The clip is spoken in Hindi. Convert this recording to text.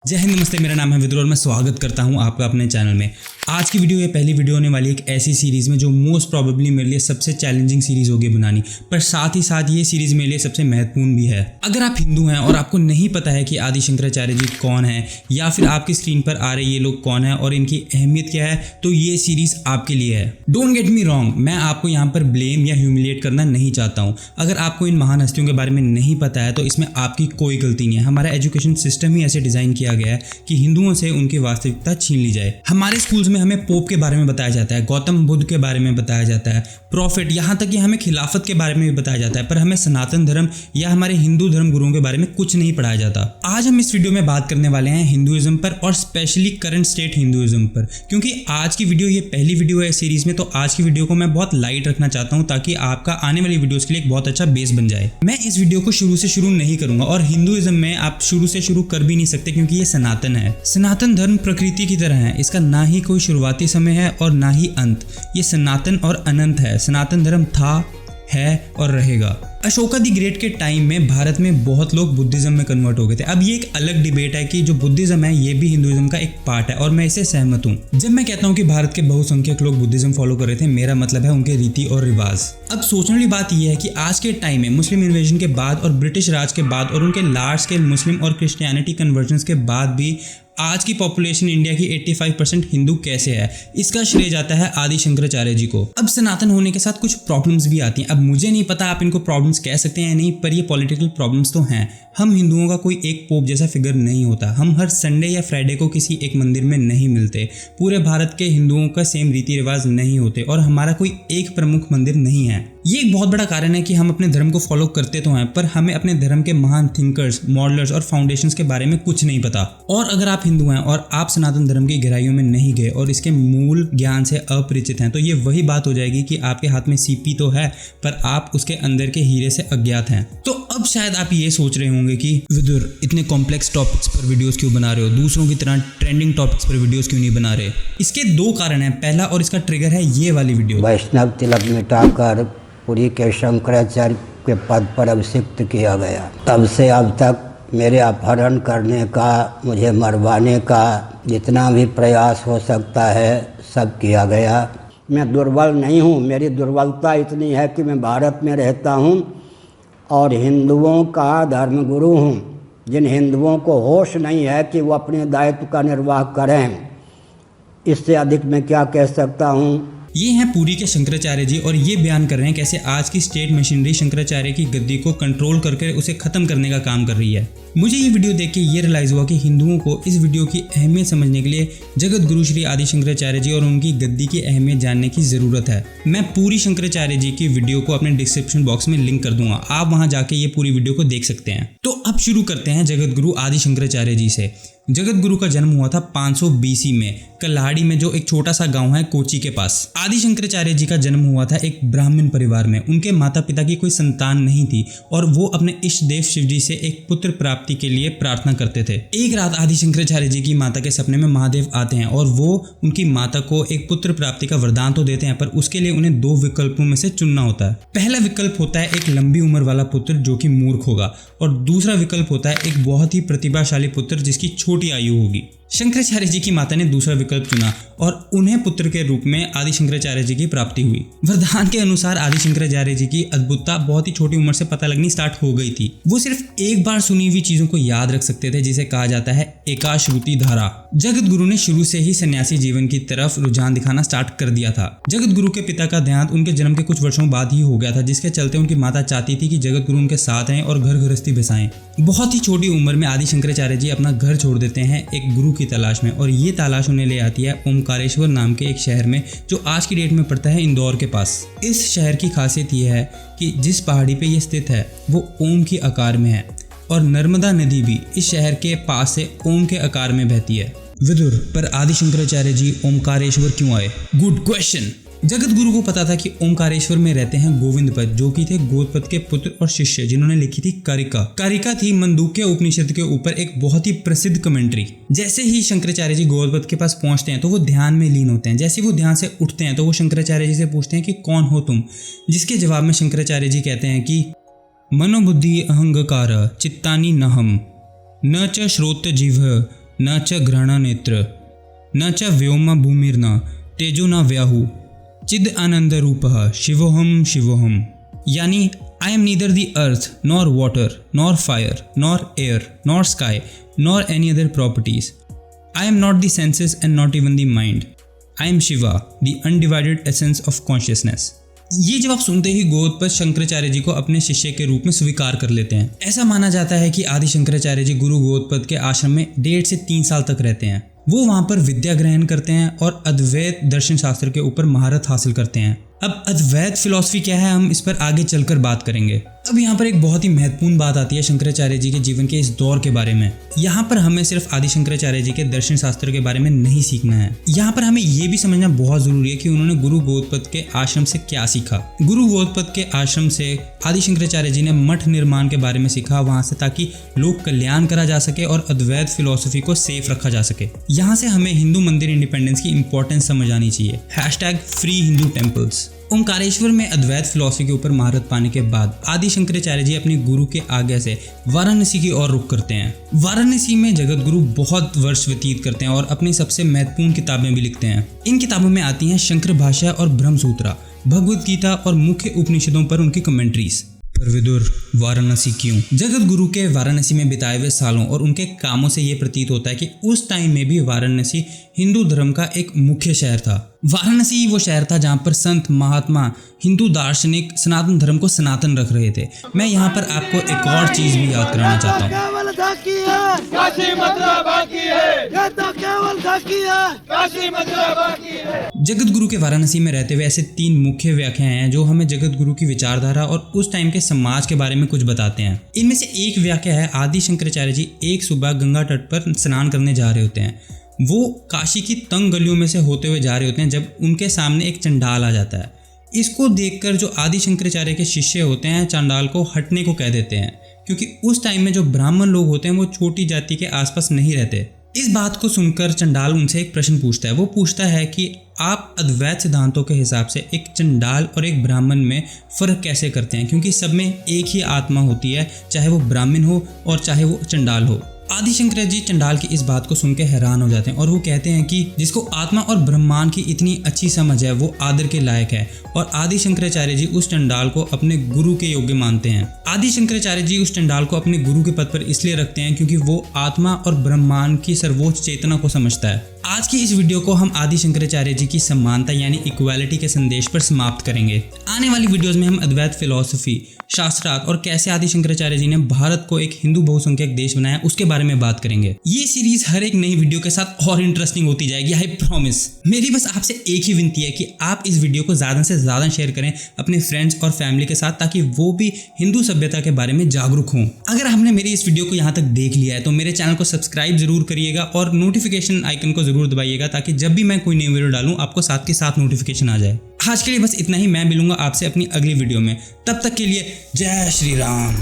जय हिंद, नमस्ते। मेरा नाम है विदुर और मैं स्वागत करता हूं आपका अपने चैनल में। आज की वीडियो ये पहली वीडियो होने वाली एक ऐसी सीरीज़ में जो मोस्ट प्रोबेबली मेरे लिए सबसे चैलेंजिंग सीरीज़ होगी बनानी, पर साथ ही साथ ये सीरीज़ मेरे लिए सबसे महत्वपूर्ण भी है। अगर आप हिंदू हैं और आपको नहीं पता है कि आदि शंकराचार्य जी कौन है या फिर आपकी स्क्रीन पर आ रहे ये लोग कौन है और इनकी अहमियत क्या है, तो ये सीरीज़ आपके लिए है। डोंट गेट मी रॉन्ग, मैं आपको यहाँ पर ब्लेम या ह्यूमिलिएट करना नहीं चाहता हूँ। अगर आपको इन महान हस्तियों के बारे में नहीं पता है तो इसमें आपकी कोई गलती नहीं है। हमारा एजुकेशन सिस्टम ही ऐसे डिज़ाइन किया गया है कि हिंदुओं से उनकी वास्तविकता छीन ली जाए। हमारे स्कूल्स में हमें पोप के बारे में बताया जाता है, गौतम बुद्ध के बारे में बताया जाता है, प्रॉफिट, यहाँ तक कि हमें खिलाफत के बारे में भी बताया जाता है, पर हमें सनातन धर्म या हमारे हिंदू धर्म गुरुओं के बारे में कुछ नहीं पढ़ाया जाता। आज हम इस वीडियो में बात करने वाले हैं हिंदुइज्म पर और स्पेशली करंट स्टेट हिंदुइज्म पर, क्योंकि आज की वीडियो ये पहली वीडियो है सीरीज में। तो आज की वीडियो को मैं बहुत लाइट रखना चाहता हूँ ताकि आपका आने वाली वीडियोस के लिए एक बहुत अच्छा बेस बन जाए। मैं इस वीडियो को शुरू से शुरू नहीं करूंगा और हिंदुइज्म में आप शुरू से शुरू कर भी नहीं सकते क्योंकि ये सनातन है। सनातन धर्म प्रकृति की तरह है, इसका ना ही कोई शुरुआती समय है और ना ही अंत। ये सनातन और अनंत है। सनातन धर्म था, है और रहेगा। अशोका द ग्रेट के टाइम में भारत में बहुत लोग बुद्धिज्म में कन्वर्ट हो गए थे। अब ये एक अलग डिबेट है कि जो बुद्धिज्म है ये भी हिंदुइज्म का एक पार्ट है और मैं इससे सहमत हूँ। जब मैं कहता हूँ कि भारत के बहुसंख्यक लोग बुद्धिज्म फॉलो कर रहे थे, मेरा मतलब है उनके रीति और रिवाज। अब सोचने वाली बात यह है कि आज के टाइम में मुस्लिम इन्वेजन के बाद और ब्रिटिश राज के बाद और उनके लार्ज स्केल मुस्लिम और क्रिश्चियनिटी कन्वर्जन के बाद भी आज की पॉपुलेशन इंडिया की 85% हिंदू कैसे है, इसका श्रेय जाता है आदि शंकराचार्य जी को। अब सनातन होने के साथ कुछ प्रॉब्लम्स भी आती हैं। अब मुझे नहीं पता आप इनको प्रॉब्लम्स कह सकते हैं या नहीं, पर ये पॉलिटिकल प्रॉब्लम्स तो हैं। हम हिंदुओं का कोई एक पोप जैसा फिगर नहीं होता। हम हर संडे या फ्राइडे को किसी एक मंदिर में नहीं मिलते। पूरे भारत के हिंदुओं का सेम रीति रिवाज नहीं होते और हमारा कोई एक प्रमुख मंदिर नहीं है। ये एक बहुत बड़ा कारण है कि हम अपने धर्म को फॉलो करते तो हैं, पर हमें अपने धर्म के महान थिंकर्स, मॉडलर्स और फाउंडेशंस के बारे में कुछ नहीं पता। और अगर आप हिंदू हैं और आप सनातन धर्म की गहराइयों में नहीं गए और इसके मूल ज्ञान से अपरिचित हैं, तो ये वही बात हो जाएगी कि आपके हाथ में सीपी तो है पर आप उसके अंदर के हीरे से अज्ञात हैं। तो अब शायद आप ये सोच रहे होंगे कि विदुर, इतने कॉम्प्लेक्स टॉपिक्स पर वीडियोस क्यों बना रहे हो, दूसरों की तरह ट्रेंडिंग टॉपिक्स पर वीडियोस क्यों नहीं बना रहे। इसके दो कारण हैं। पहला और इसका ट्रिगर है ये वाली वीडियो। वैष्णव तिलक मिटाकर पुरी के शंकराचार्य के पद पर अभिषिक्त किया गया। तब से अब तक मेरे अपहरण करने का, मुझे मरवाने का जितना भी प्रयास हो सकता है सब किया गया। मैं दुर्बल नहीं हूँ। मेरी दुर्बलता इतनी है कि मैं भारत में रहता हूँ और हिंदुओं का धर्मगुरु हूँ। जिन हिंदुओं को होश नहीं है कि वो अपने दायित्व का निर्वाह करें, इससे अधिक मैं क्या कह सकता हूँ। ये हैं पुरी के शंकराचार्य जी और ये बयान कर रहे हैं कैसे आज की स्टेट मशीनरी शंकराचार्य की गद्दी को कंट्रोल करके उसे खत्म करने का काम कर रही है। मुझे ये वीडियो देख के ये रियलाइज हुआ कि हिंदुओं को इस वीडियो की अहमियत समझने के लिए जगत गुरु श्री आदि शंकराचार्य जी और उनकी गद्दी की अहमियत जानने की ज़रूरत है। मैं पूरी शंकराचार्य जी की वीडियो को अपने डिस्क्रिप्शन बॉक्स में लिंक कर दूंगा, आप वहां जाके ये पूरी वीडियो को देख सकते हैं। तो अब शुरू करते हैं जगत गुरु आदि शंकराचार्य जी से। जगत गुरु का जन्म हुआ था 500 BC में कल्हाड़ी में, जो एक छोटा सा गांव है कोची के पास। आदि शंकराचार्य जी का जन्म हुआ था एक ब्राह्मण परिवार में। उनके माता पिता की कोई संतान नहीं थी और वो अपने इष्ट देव शिव जी से एक पुत्र प्राप्ति के लिए प्रार्थना करते थे। एक रात आदि शंकराचार्य जी की माता के सपने में महादेव आते हैं और वो उनकी माता को एक पुत्र प्राप्ति का वरदान तो देते हैं, पर उसके लिए उन्हें दो विकल्पों में से चुनना होता है। पहला विकल्प होता है एक लंबी उम्र वाला पुत्र जो कि मूर्ख होगा और दूसरा विकल्प होता है एक बहुत ही प्रतिभाशाली पुत्र जिसकी छोटी आयु होगी। शंकराचार्य जी की माता ने दूसरा विकल्प चुना और उन्हें पुत्र के रूप में आदि शंकराचार्य जी की प्राप्ति हुई। वरदान के अनुसार आदि शंकराचार्य जी की अद्भुतता बहुत ही छोटी उम्र से पता लगनी स्टार्ट हो गई थी। वो सिर्फ एक बार सुनी हुई चीजों को याद रख सकते थे, जिसे कहा जाता है एकाश्रुति धारा। जगत गुरु ने शुरू से ही सन्यासी जीवन की तरफ रुझान दिखाना स्टार्ट कर दिया था। जगत गुरु के पिता का देहांत उनके जन्म के कुछ वर्षों बाद ही हो गया था, जिसके चलते उनकी माता चाहती थी कि जगत गुरु उनके साथ आएं और घर गृहस्थी बसाएं। बहुत ही छोटी उम्र में आदि शंकराचार्य जी अपना घर छोड़ देते हैं एक गुरु की तलाश में और ये तलाश उन्हें ले आती है ओमकारेश्वर नाम के एक शहर में, जो आज की डेट में पड़ता है इंदौर के पास। इस शहर की खासियत यह है कि जिस पहाड़ी पे ये स्थित है वो ओम की आकार में है और नर्मदा नदी भी इस शहर के पास से ओम के आकार में बहती है। विदुर, पर आदि शंकराचार्य जी ओमकारेश्वर क्यों आए? Good question. जगत गुरु को पता था कि ओमकारेश्वर में रहते हैं गोविंदपद, जो कि थे गोदपद के पुत्र और शिष्य, जिन्होंने लिखी थी कारिका। कारिका थी मंदुक्य उपनिषद के ऊपर एक बहुत ही प्रसिद्ध कमेंट्री। जैसे ही शंकराचार्य जी गोदपद के पास पहुंचते हैं तो वो ध्यान में लीन होते हैं। जैसे वो ध्यान से उठते हैं तो वो शंकराचार्य जी से पूछते हैं कि कौन हो तुम, जिसके जवाब में शंकराचार्य जी कहते हैं कि मनोबुद्धि अहंकार चित्तानि नहम न च श्रोत जिह्व न च घ्राण नेत्र न च व्योम भूमिर्न तेजो न व्याहु चिद आनंद रूपः शिवोहम शिवोहम। यानी I am neither the earth nor water nor fire nor air nor sky nor any other properties. I am not the senses and not even the mind. I am Shiva the undivided essence of consciousness. ये जब आप सुनते ही गौतपद शंकराचार्य जी को अपने शिष्य के रूप में स्वीकार कर लेते हैं। ऐसा माना जाता है कि आदि शंकराचार्य जी गुरु गौतपद के आश्रम में 1.5 से 3 साल तक रहते हैं। वो वहाँ पर विद्या ग्रहण करते हैं और अद्वैत दर्शन शास्त्र के ऊपर महारत हासिल करते हैं। अब अद्वैत फिलॉसफी क्या है, हम इस पर आगे चलकर बात करेंगे। अब यहाँ पर एक बहुत ही महत्वपूर्ण बात आती है शंकराचार्य जी के जीवन के इस दौर के बारे में। यहाँ पर हमें सिर्फ आदि शंकराचार्य जी के दर्शन शास्त्र के बारे में नहीं सीखना है, यहाँ पर हमें ये भी समझना बहुत जरूरी है कि उन्होंने गुरु गौतपद के आश्रम से क्या सीखा। गुरु गौतपद के आश्रम से आदि शंकराचार्य जी ने मठ निर्माण के बारे में सीखा वहां से, ताकि लोक कल्याण करा जा सके और अद्वैत फिलॉसफी को सेफ रखा जा सके। यहाँ से हमें हिंदू मंदिर इंडिपेंडेंस की इंपॉर्टेंस समझ आनी चाहिए। #Free Hindu temples. ओंकारेश्वर में अद्वैत फिलॉसफी के ऊपर महारत पाने के बाद आदि शंकराचार्य जी अपने गुरु के आज्ञा से वाराणसी की ओर रुख करते हैं। वाराणसी में जगत गुरु बहुत वर्ष व्यतीत करते हैं और अपनी सबसे महत्वपूर्ण किताबें भी लिखते हैं। इन किताबों में आती हैं शंकर भाष्य और ब्रह्मसूत्र, भगवद गीता और मुख्य उपनिषदों पर उनकी कमेंट्रीज। पर विदुर, वाराणसी क्यों? जगत गुरु के वाराणसी में बिताए हुए सालों और उनके कामों से ये प्रतीत होता है कि उस टाइम में भी वाराणसी हिंदू धर्म का एक मुख्य शहर था। वाराणसी वो शहर था जहाँ पर संत महात्मा हिंदू दार्शनिक सनातन धर्म को सनातन रख रहे थे। मैं यहाँ पर आपको एक और चीज भी याद कराना चाहता हूँ। जगत गुरु के वाराणसी में रहते हुए ऐसे 3 मुख्य व्याख्याएं हैं जो हमें जगत गुरु की विचारधारा और उस टाइम के समाज के बारे में कुछ बताते हैं। इनमें से एक व्याख्या है, आदि शंकराचार्य जी एक सुबह गंगा तट पर स्नान करने जा रहे होते हैं। वो काशी की तंग गलियों में से होते हुए जा रहे होते हैं जब उनके सामने एक चंडाल आ जाता है। इसको देखकर जो आदि शंकराचार्य के शिष्य होते हैं चंडाल को हटने को कह देते हैं, क्योंकि उस टाइम में जो ब्राह्मण लोग होते हैं वो छोटी जाति के आसपास नहीं रहते। इस बात को सुनकर चंडाल उनसे एक प्रश्न पूछता है। वो पूछता है कि आप अद्वैत सिद्धांतों के हिसाब से एक चंडाल और एक ब्राह्मण में फ़र्क कैसे करते हैं, क्योंकि सब में एक ही आत्मा होती है, चाहे वो ब्राह्मण हो और चाहे वो चंडाल हो। आदि शंकराचार्य जी चंडाल की इस बात को सुनकर हैरान हो जाते हैं और वो कहते हैं कि जिसको आत्मा और ब्रह्मांड की इतनी अच्छी समझ है वो आदर के लायक है। और आदि शंकराचार्य जी उस चंडाल को अपने गुरु के योग्य मानते हैं। आदि शंकराचार्य जी उस चंडाल को अपने गुरु के पद पर इसलिए रखते हैं क्योंकि वो आत्मा और ब्रह्मांड की सर्वोच्च चेतना को समझता है। आज की इस वीडियो को हम आदि शंकराचार्य जी की समानता यानी इक्वालिटी के संदेश पर समाप्त करेंगे। आने वाली वीडियोस में हम अद्वैत फिलॉसफी, शास्त्रार्थ और कैसे आदि शंकराचार्य जी ने भारत को एक हिंदू बहुसंख्यक देश बनाया उसके बारे में बात करेंगे। ये सीरीज हर एक नई वीडियो के साथ और इंटरेस्टिंग होती जाएगी, आई प्रॉमिस। मेरी बस आपसे एक ही विनती है कि आप इस वीडियो को ज़्यादा से ज़्यादा शेयर करें अपने फ्रेंड्स और फैमिली के साथ, ताकि वो भी हिंदू सभ्यता के बारे में जागरूक हों। अगर हमने मेरी इस वीडियो को यहाँ तक देख लिया है तो मेरे चैनल को सब्सक्राइब जरूर करिएगा और नोटिफिकेशन आइकन को जरूर दबाइएगा, ताकि जब भी मैं कोई नई वीडियो डालूं आपको साथ के साथ नोटिफिकेशन आ जाए। आज के लिए बस इतना ही। मैं मिलूंगा आपसे अपनी अगली वीडियो में, तब तक के लिए जय श्री राम।